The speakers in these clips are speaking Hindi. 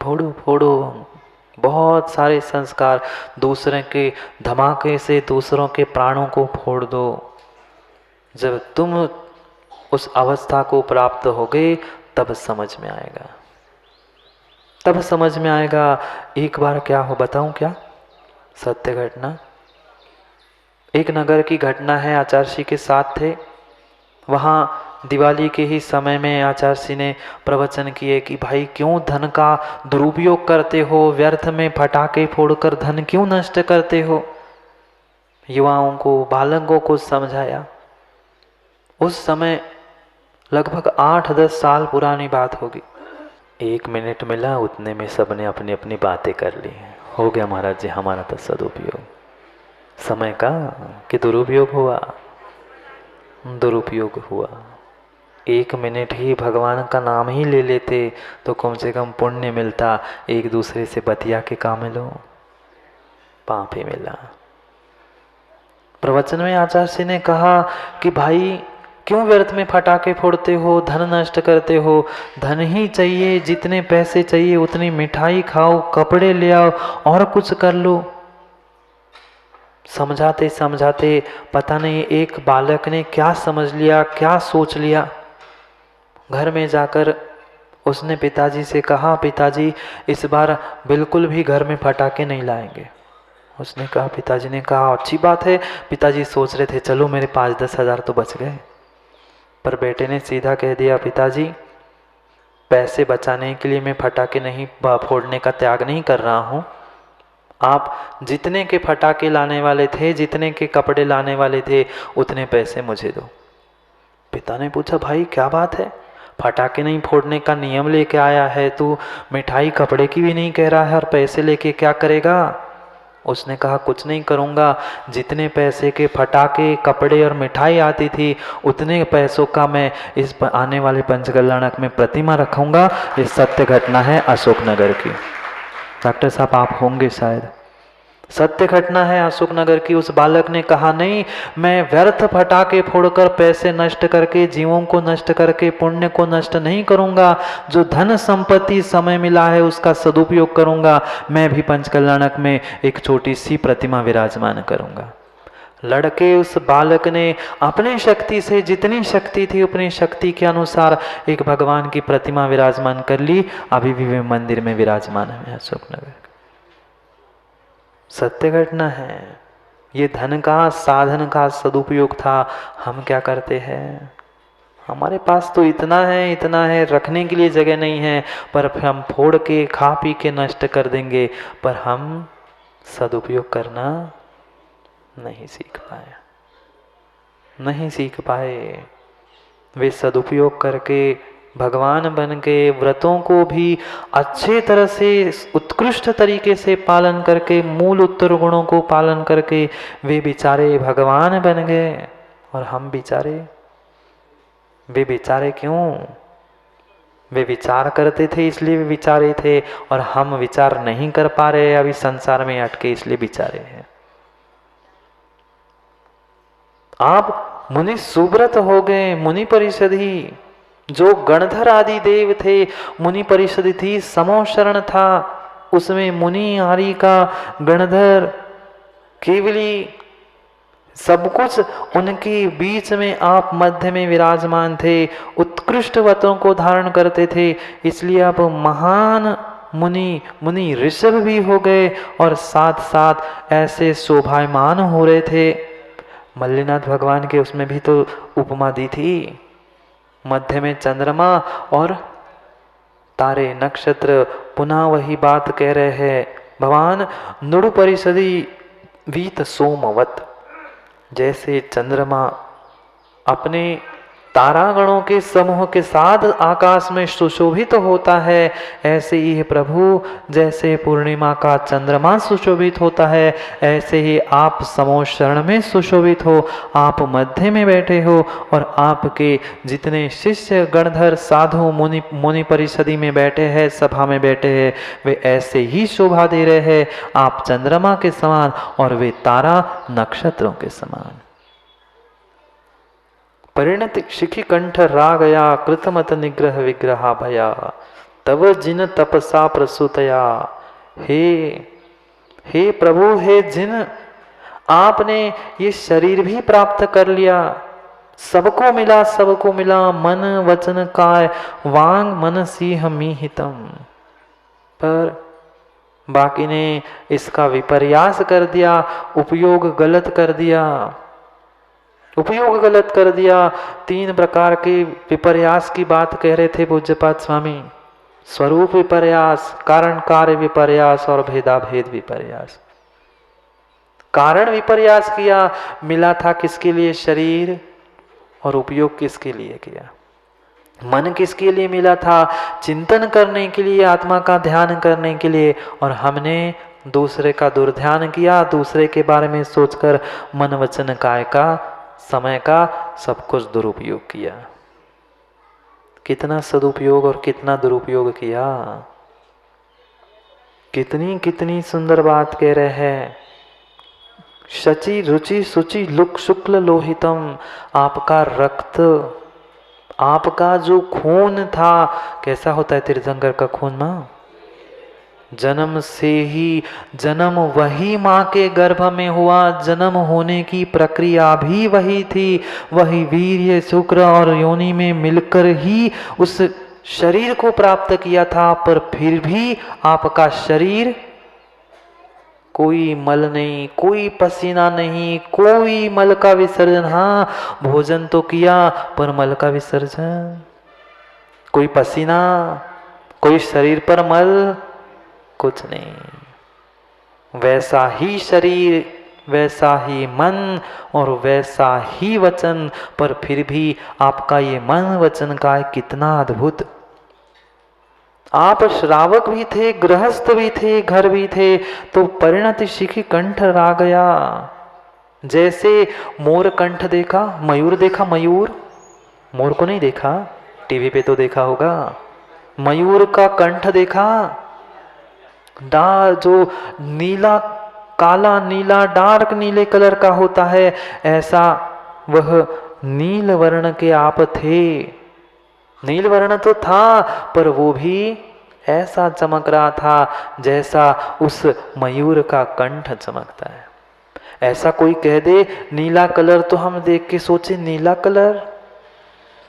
फोड़ो फोड़ो, बहुत सारे संस्कार, दूसरे के धमाके से दूसरों के प्राणों को फोड़ दो। जब तुम उस अवस्था को प्राप्त होगे तब समझ में आएगा, तब समझ में आएगा। एक बार क्या हो बताऊं क्या, सत्य घटना। एक नगर की घटना है, आचार्य के साथ थे वहाँ। दिवाली के ही समय में आचार्य ने प्रवचन किए कि भाई क्यों धन का दुरुपयोग करते हो, व्यर्थ में पटाखे फोड़कर धन क्यों नष्ट करते हो। युवाओं को, बालकों को समझाया। उस समय लगभग 8-10 साल पुरानी बात होगी। 1 मिनट मिला, उतने में सबने अपनी अपनी बातें कर ली। हो गया महाराज जी हमारा तो सदुपयोग समय का, कि दुरुपयोग हुआ, दुरुपयोग हुआ। 1 मिनट ही भगवान का नाम ही ले लेते तो कम से कम पुण्य मिलता। एक दूसरे से बतिया के काम लो, पाप ही मिला। प्रवचन में आचार्य ने कहा कि भाई क्यों व्यर्थ में पटाखे फोड़ते हो, धन नष्ट करते हो। धन ही चाहिए, जितने पैसे चाहिए उतनी मिठाई खाओ, कपड़े ले आओ और कुछ कर लो। समझाते समझाते पता नहीं एक बालक ने क्या समझ लिया, क्या सोच लिया। घर में जाकर उसने पिताजी से कहा, पिताजी इस बार बिल्कुल भी घर में पटाखे नहीं लाएंगे। उसने कहा, पिताजी ने कहा अच्छी बात है। पिताजी सोच रहे थे चलो मेरे 5-10 हज़ार तो बच गए। पर बेटे ने सीधा कह दिया, पिताजी पैसे बचाने के लिए मैं पटाखे नहीं फोड़ने का त्याग नहीं कर रहा हूँ। आप जितने के पटाखे लाने वाले थे, जितने के कपड़े लाने वाले थे, उतने पैसे मुझे दो। पिता ने पूछा, भाई क्या बात है, पटाखे नहीं फोड़ने का नियम लेके आया है तू, मिठाई कपड़े की भी नहीं कह रहा है और पैसे लेके क्या करेगा। उसने कहा कुछ नहीं करूँगा, जितने पैसे के पटाखे, कपड़े और मिठाई आती थी उतने पैसों का मैं इस आने वाले पंचकल्याणक में प्रतिमा रखूँगा। ये सत्य घटना है अशोकनगर की। डॉक्टर साहब आप होंगे शायद। सत्य घटना है अशोकनगर की। उस बालक ने कहा नहीं, मैं व्यर्थ पटाखे फोड़कर, पैसे नष्ट करके, जीवों को नष्ट करके पुण्य को नष्ट नहीं करूंगा। जो धन संपत्ति समय मिला है उसका सदुपयोग करूंगा। मैं भी पंचकल्याणक में एक छोटी सी प्रतिमा विराजमान करूंगा। लड़के उस बालक ने अपनी शक्ति से, जितनी शक्ति थी उतनी शक्ति के अनुसार एक भगवान की प्रतिमा विराजमान कर ली। अभी भी वे मंदिर में विराजमान है अशोकनगर। सत्य घटना है। ये धन का, साधन का सदुपयोग था। हम क्या करते हैं, हमारे पास तो इतना है, रखने के लिए जगह नहीं है, पर हम फोड़ के, खा पी के नष्ट कर देंगे, पर हम सदुपयोग करना नहीं सीख पाए, नहीं सीख पाए। वे सदुपयोग करके भगवान बन के, व्रतों को भी अच्छे तरह से, उत्कृष्ट तरीके से पालन करके, मूल उत्तर गुणों को पालन करके वे बेचारे भगवान बन गए। और हम बेचारे, वे बेचारे क्यों, वे विचार करते थे इसलिए वे बेचारे थे, और हम विचार नहीं कर पा रहे, अभी संसार में अटके इसलिए बेचारे हैं। आप मुनि सुव्रत हो गए, मुनि परिषद ही, जो गणधर आदि देव थे, मुनि परिषद थी, समो शरण था, उसमें मुनि आदि का, गणधर, केवली, सब कुछ उनके बीच में आप मध्य में विराजमान थे, उत्कृष्ट व्रतों को धारण करते थे, इसलिए आप महान मुनि ऋषभ भी हो गए, और साथ साथ ऐसे शोभायमान हो रहे थे। मल्लिनाथ भगवान के उसमें भी तो उपमा दी थी, मध्य में चंद्रमा और तारे, नक्षत्र। पुनः वही बात कह रहे हैं भगवान, नुड़ परिषदी वीत सोमवत। जैसे चंद्रमा अपने तारागणों के समूह के साथ आकाश में सुशोभित होता है, ऐसे ही प्रभु जैसे पूर्णिमा का चंद्रमा सुशोभित होता है, ऐसे ही आप समो शरण में सुशोभित हो। आप मध्य में बैठे हो, और आपके जितने शिष्य, गणधर, साधु, मुनि परिषदी में बैठे हैं, सभा में बैठे हैं, वे ऐसे ही शोभा दे रहे हैं। आप चंद्रमा के समान और वे तारा नक्षत्रों के समान। परिणति शिखी कंठ रागया, कृतमत निग्रह विग्रहा भया। तव जिन तपसा प्रसूतया। हे प्रभु, हे जिन आपने ये शरीर भी प्राप्त कर लिया, सबको मिला, सबको मिला, मन वचन काय वांग मनसी हमी हितम, पर बाकी ने इसका विपर्यास कर दिया, उपयोग गलत कर दिया, उपयोग गलत कर दिया। 3 प्रकार के विपर्यास की बात कह रहे थे पूज्यपाद स्वामी, स्वरूप विपर्यास, कारण कार्य विपर्यास और भेदाभेद विपर्यास। कारण विपर्यास किया, मिला था किसके लिए शरीर, और उपयोग किसके लिए किया। मन किसके लिए मिला था, चिंतन करने के लिए, आत्मा का ध्यान करने के लिए, और हमने दूसरे का दुर्ध्यान किया, दूसरे के बारे में सोचकर मन वचन काय का, समय का सब कुछ दुरुपयोग किया। कितना सदुपयोग और कितना दुरुपयोग किया। कितनी कितनी सुंदर बात कह रहे हैं। शचि रुचि शुचि लुक शुक्ल लोहितम, आपका रक्त, आपका जो खून था, कैसा होता है तीर्थंकर का खून माँ, जन्म से ही, जन्म वही माँ के गर्भ में हुआ, जन्म होने की प्रक्रिया भी वही थी, वही वीर्य शुक्र और योनि में मिलकर ही उस शरीर को प्राप्त किया था, पर फिर भी आपका शरीर कोई मल नहीं, कोई पसीना नहीं, कोई मल का विसर्जन। हाँ, भोजन तो किया पर मल का विसर्जन, कोई पसीना, कोई शरीर पर मल, कुछ नहीं। वैसा ही शरीर, वैसा ही मन और वैसा ही वचन, पर फिर भी आपका ये मन वचन का कितना अद्भुत। आप श्रावक भी थे, गृहस्थ भी थे, घर भी थे, तो परिणत शिखी कंठ रा गया। जैसे मोर कंठ देखा, मयूर देखा, मयूर, मोर को नहीं देखा, टीवी पे तो देखा होगा। मयूर का कंठ देखा, जो नीला, काला नीला, डार्क नीले कलर का होता है, ऐसा वह नील वर्ण के आप थे। नील वर्ण तो था, पर वो भी ऐसा चमक रहा था जैसा उस मयूर का कंठ चमकता है। ऐसा कोई कह दे नीला कलर, तो हम देख के सोचे नीला कलर,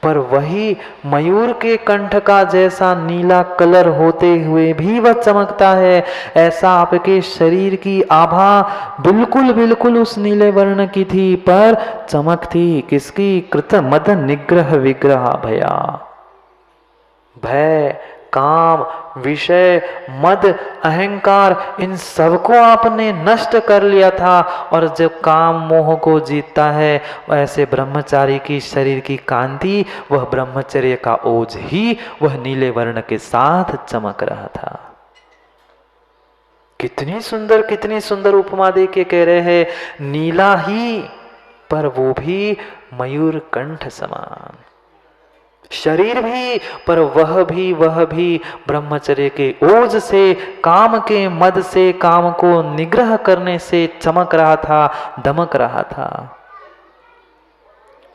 पर वही मयूर के कंठ का जैसा नीला कलर होते हुए भी वह चमकता है, ऐसा आपके शरीर की आभा बिल्कुल बिल्कुल उस नीले वर्ण की थी, पर चमक थी किसकी, कृत मद निग्रह विग्रह भया। भय, काम, विषय, मद, अहंकार, इन सबको आपने नष्ट कर लिया था। और जब काम मोह को जीतता है, ऐसे ब्रह्मचारी की शरीर की कांति, वह ब्रह्मचर्य का ओज ही वह नीले वर्ण के साथ चमक रहा था। कितनी सुंदर उपमा दे के कह रहे हैं, नीला ही, पर वो भी मयूर कंठ समान। शरीर भी, पर वह भी ब्रह्मचर्य के ओज से, काम के मद से, काम को निग्रह करने से चमक रहा था, दमक रहा था।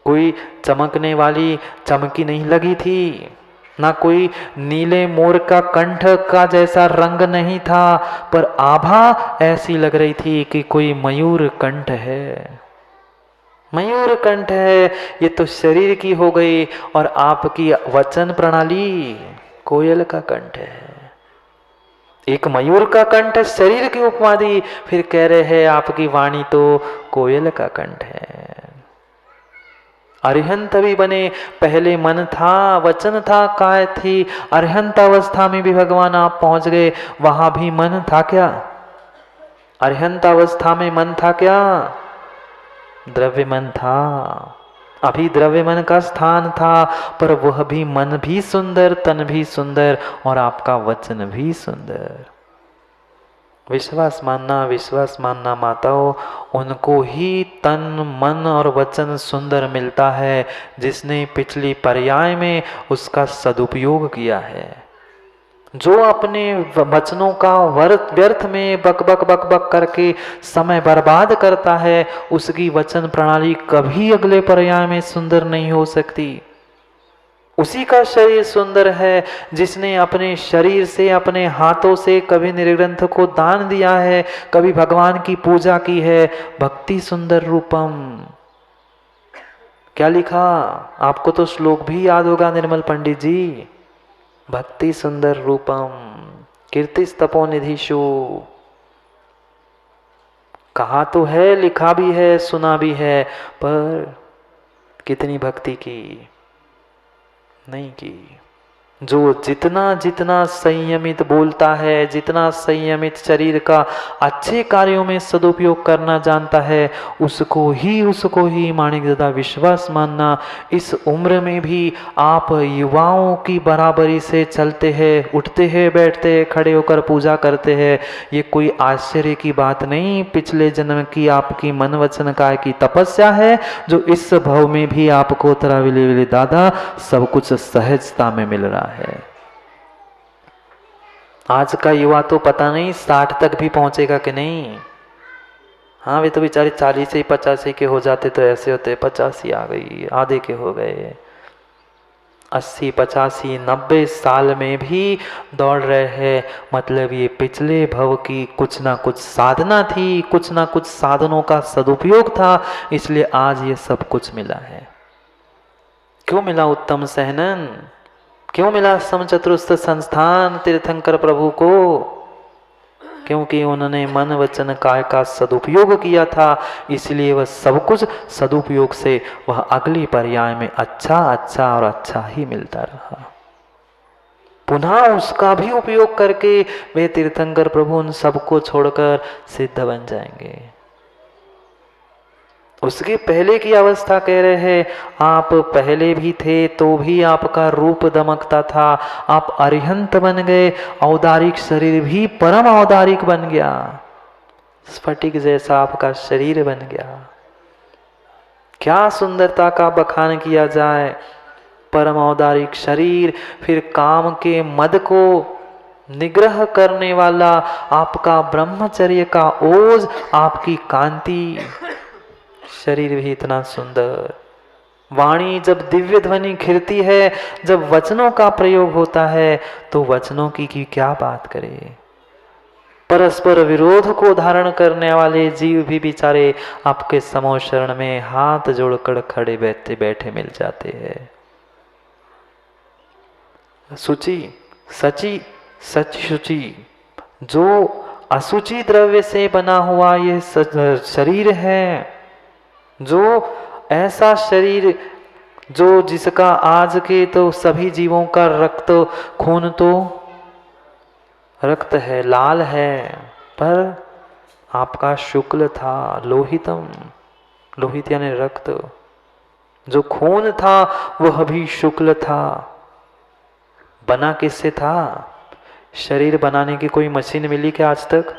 कोई चमकने वाली चमकी नहीं लगी थी, ना कोई नीले मोर का कंठ का जैसा रंग नहीं था, पर आभा ऐसी लग रही थी कि कोई मयूर कंठ है। मयूर कंठ है, ये तो शरीर की हो गई, और आपकी वचन प्रणाली कोयल का कंठ है। एक मयूर का कंठ शरीर की उपमा दी, फिर कह रहे हैं आपकी वाणी तो कोयल का कंठ है। अरिहंत भी बने, पहले मन था, वचन था, काय थी, अरिहंत अवस्था में भी भगवान आप पहुंच गए, वहां भी मन था क्या? अरिहंत अवस्था में मन था क्या? द्रव्य मन था, अभी द्रव्य मन का स्थान था, पर वह भी मन भी सुंदर, तन भी सुंदर, और आपका वचन भी सुंदर। विश्वास मानना माताओं, उनको ही तन मन और वचन सुंदर मिलता है जिसने पिछली पर्याय में उसका सदुपयोग किया है। जो अपने वचनों का व्यर्थ में बक बक करके समय बर्बाद करता है, उसकी वचन प्रणाली कभी अगले पर्याय में सुंदर नहीं हो सकती। उसी का शरीर सुंदर है जिसने अपने शरीर से, अपने हाथों से कभी निर्ग्रंथ को दान दिया है, कभी भगवान की पूजा की है। भक्ति सुंदर रूपम, क्या लिखा? आपको तो श्लोक भी याद होगा निर्मल पंडित जी। भक्ति सुंदर रूपम कीर्तिस्तपोनिधिषु, कहा तो है, लिखा भी है, सुना भी है, पर कितनी भक्ति की? नहीं की। जो जितना जितना संयमित बोलता है, जितना संयमित शरीर का अच्छे कार्यों में सदुपयोग करना जानता है, उसको ही माणिक दादा विश्वास मानना। इस उम्र में भी आप युवाओं की बराबरी से चलते हैं, उठते हैं, बैठते हैं, खड़े होकर पूजा करते हैं, ये कोई आश्चर्य की बात नहीं। पिछले जन्म की आपकी मन वचन काय की तपस्या है, जो इस भव में भी आपको तराविले विले दादा सब कुछ सहजता में मिल रहा है। आज का युवा तो पता नहीं 60 तक भी पहुंचेगा कि नहीं। हाँ, वे तो बेचारे 40 ही 85 के हो जाते तो ऐसे होते, 85 आ गई, आधे के हो गए, 80 85 90 साल में भी दौड़ रहे हैं। मतलब ये पिछले भव की कुछ ना कुछ साधना थी, कुछ ना कुछ साधनों का सदुपयोग था, इसलिए आज ये सब कुछ मिला है। क्यों मिला उत्तम सहनन? क्यों मिला समचतुरस्र संस्थान तीर्थंकर प्रभु को? क्योंकि उन्होंने मन वचन काय का सदुपयोग किया था, इसलिए वह सब कुछ सदुपयोग से वह अगली पर्याय में अच्छा अच्छा और अच्छा ही मिलता रहा। पुनः उसका भी उपयोग करके वे तीर्थंकर प्रभु उन सबको छोड़कर सिद्ध बन जाएंगे। उसके पहले की अवस्था कह रहे हैं, आप पहले भी थे तो भी आपका रूप दमकता था, आप अरिहंत बन गए, औदारिक शरीर भी परम औदारिक बन गया, स्फटिक जैसा आपका शरीर बन गया। क्या सुंदरता का बखान किया जाए। परम औदारिक शरीर, फिर काम के मद को निग्रह करने वाला आपका ब्रह्मचर्य का ओज, आपकी कांति, शरीर भी इतना सुंदर। वाणी जब दिव्य ध्वनि खिरती है, जब वचनों का प्रयोग होता है, तो वचनों की क्या बात करें। परस्पर विरोध को धारण करने वाले जीव भी बेचारे आपके समो शरण में हाथ जोड़कर खड़े बैठे बैठे मिल जाते हैं। शुचि, सची, सच शुचि, जो असुचि द्रव्य से बना हुआ ये शरीर है, जो ऐसा शरीर जो जिसका आज के तो सभी जीवों का रक्त खून तो रक्त है, लाल है, पर आपका शुक्ल था, लोहितम, लोहित यानी रक्त, जो खून था वह भी शुक्ल था। बना किससे था? शरीर बनाने की कोई मशीन मिली क्या आज तक?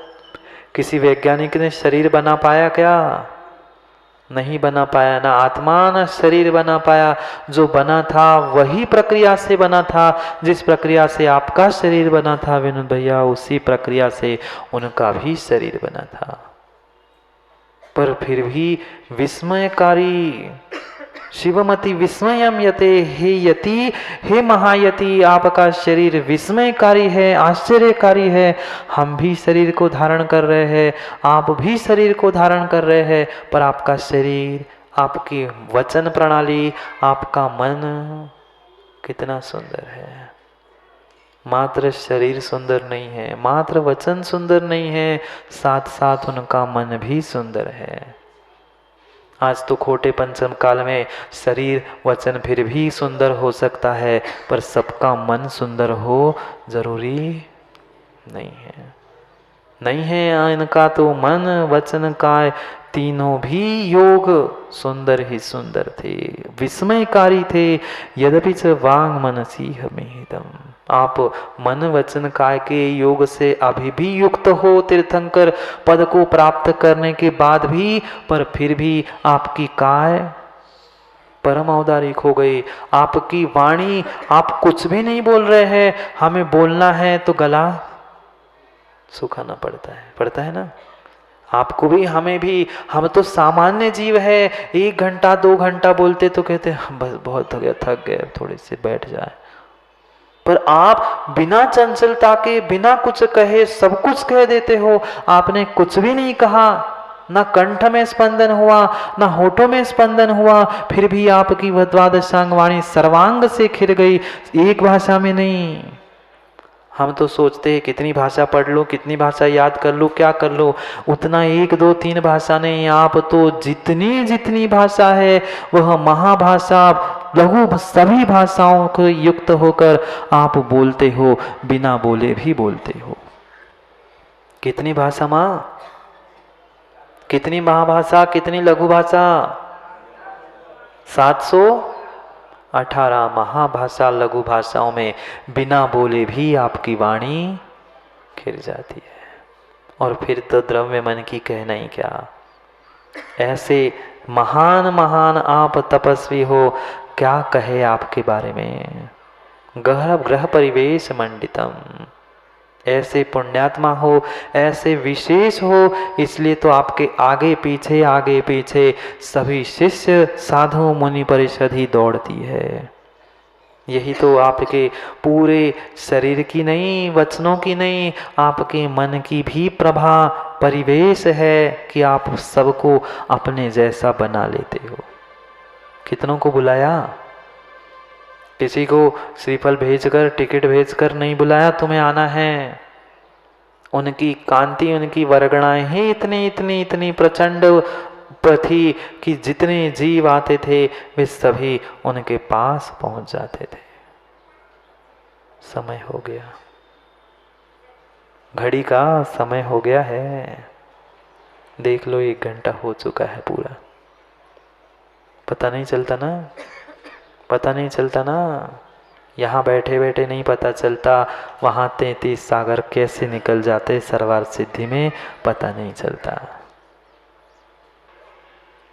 किसी वैज्ञानिक ने शरीर बना पाया क्या? नहीं बना पाया। ना आत्मा ना शरीर बना पाया। जो बना था वही प्रक्रिया से बना था, जिस प्रक्रिया से आपका शरीर बना था विनोद भैया, उसी प्रक्रिया से उनका भी शरीर बना था। पर फिर भी विस्मयकारी, शिवमति विस्मयम यते, हे यति, हे महायति, आपका शरीर विस्मयकारी है, आश्चर्यकारी है। हम भी शरीर को धारण कर रहे हैं, आप भी शरीर को धारण कर रहे हैं, पर आपका शरीर, आपकी वचन प्रणाली, आपका मन कितना सुंदर है। मात्र शरीर सुंदर नहीं है, मात्र वचन सुंदर नहीं है, साथ साथ उनका मन भी सुंदर है। आज तो खोटे पंचम काल में शरीर वचन फिर भी सुंदर हो सकता है, पर सबका मन सुंदर हो जरूरी नहीं है। नहीं है इनका तो मन वचन काय तीनों भी योग सुंदर ही सुंदर थे, विस्मयकारी थे। यद्यपि च वांग मनसी हमेदम, आप मन वचन काय के योग से अभी भी युक्त हो तीर्थंकर पद को प्राप्त करने के बाद भी, पर फिर भी आपकी काय परम औदारिक हो गई। आपकी वाणी, आप कुछ भी नहीं बोल रहे हैं, हमें बोलना है तो गला सुखाना पड़ता है ना। आपको भी, हमें भी, हम तो सामान्य जीव है। 1 घंटा 2 घंटा बोलते तो कहते हैं बस बहुत हो गया, थक गए, थोड़ी सी बैठ जाए। पर आप बिना चंचलता के, बिना कुछ कहे सब कुछ कह देते हो। आपने कुछ भी नहीं कहा, ना कंठ में स्पंदन हुआ, ना होठों में स्पंदन हुआ, फिर भी आपकी वह द्वादशांग वाणी सर्वांग से खिर गई, एक भाषा में नहीं। हम तो सोचते हैं कितनी भाषा पढ़ लो, कितनी भाषा याद कर लो, क्या कर लो, उतना 1 2 3 भाषा नहीं। आप तो जितनी जितनी भाषा है वह महाभाषा, लघु सभी भाषाओं को युक्त होकर आप बोलते हो, बिना बोले भी बोलते हो। कितनी भाषा माँ, कितनी महाभाषा, कितनी लघु भाषा? 718 महाभाषा लघु भाषाओं में बिना बोले भी आपकी वाणी खिर जाती है। और फिर तो द्रव्य मन की कहना ही क्या। ऐसे महान महान आप तपस्वी हो, क्या कहे आपके बारे में। ग्रह परिवेश मंडितम, ऐसे पुण्यात्मा हो, ऐसे विशेष हो, इसलिए तो आपके आगे पीछे सभी शिष्य साधु मुनि परिषद ही दौड़ती है। यही तो आपके पूरे शरीर की नहीं, वचनों की नहीं, आपके मन की भी प्रभा परिवेश है कि आप सबको अपने जैसा बना लेते हो। कितनों को बुलाया, किसी को श्रीफल भेजकर, टिकट भेजकर नहीं बुलाया, तुम्हें आना है। उनकी कांति, उनकी वरगणाएं ही इतनी प्रचंड थी कि जितने जीव आते थे वे सभी उनके पास पहुंच जाते थे। समय हो गया, घड़ी का समय हो गया है। देख लो 1 घंटा हो चुका है पूरा। पता नहीं चलता ना, पता नहीं चलता ना। यहाँ बैठे बैठे नहीं पता चलता, वहाँ 33 सागर कैसे निकल जाते सर्वार्थ सिद्धि में पता नहीं चलता।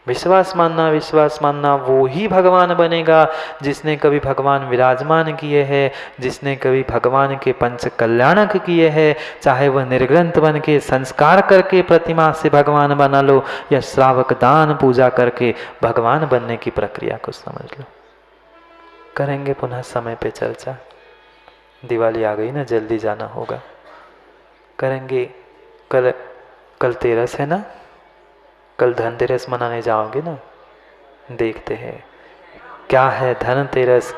विश्वास मानना, वो ही भगवान बनेगा जिसने कभी भगवान विराजमान किए हैं, जिसने कभी भगवान के पंच कल्याणक किए हैं। चाहे वह निर्ग्रंथ बन के संस्कार करके प्रतिमा से भगवान बना लो, या श्रावक दान पूजा करके भगवान बनने की प्रक्रिया को समझ लो। करेंगे पुनः समय पे चर्चा। दिवाली आ गई ना, जल्दी जाना होगा। करेंगे कल तेरस है ना, कल धनतेरस मनाने जाओगे ना। देखते हैं क्या है धनतेरस,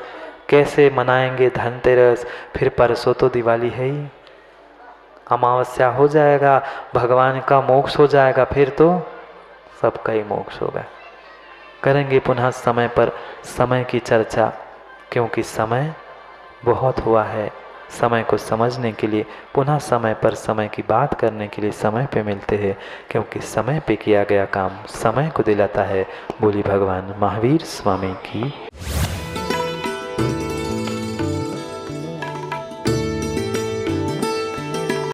कैसे मनाएंगे धनतेरस। फिर परसों तो दिवाली है ही, अमावस्या हो जाएगा, भगवान का मोक्ष हो जाएगा, फिर तो सबका ही मोक्ष होगा। करेंगे पुनः समय पर समय की चर्चा, क्योंकि समय बहुत हुआ है। समय को समझने के लिए पुनः समय पर समय की बात करने के लिए समय पे मिलते हैं, क्योंकि समय पे किया गया काम समय को दिलाता है। बोली भगवान महावीर स्वामी की।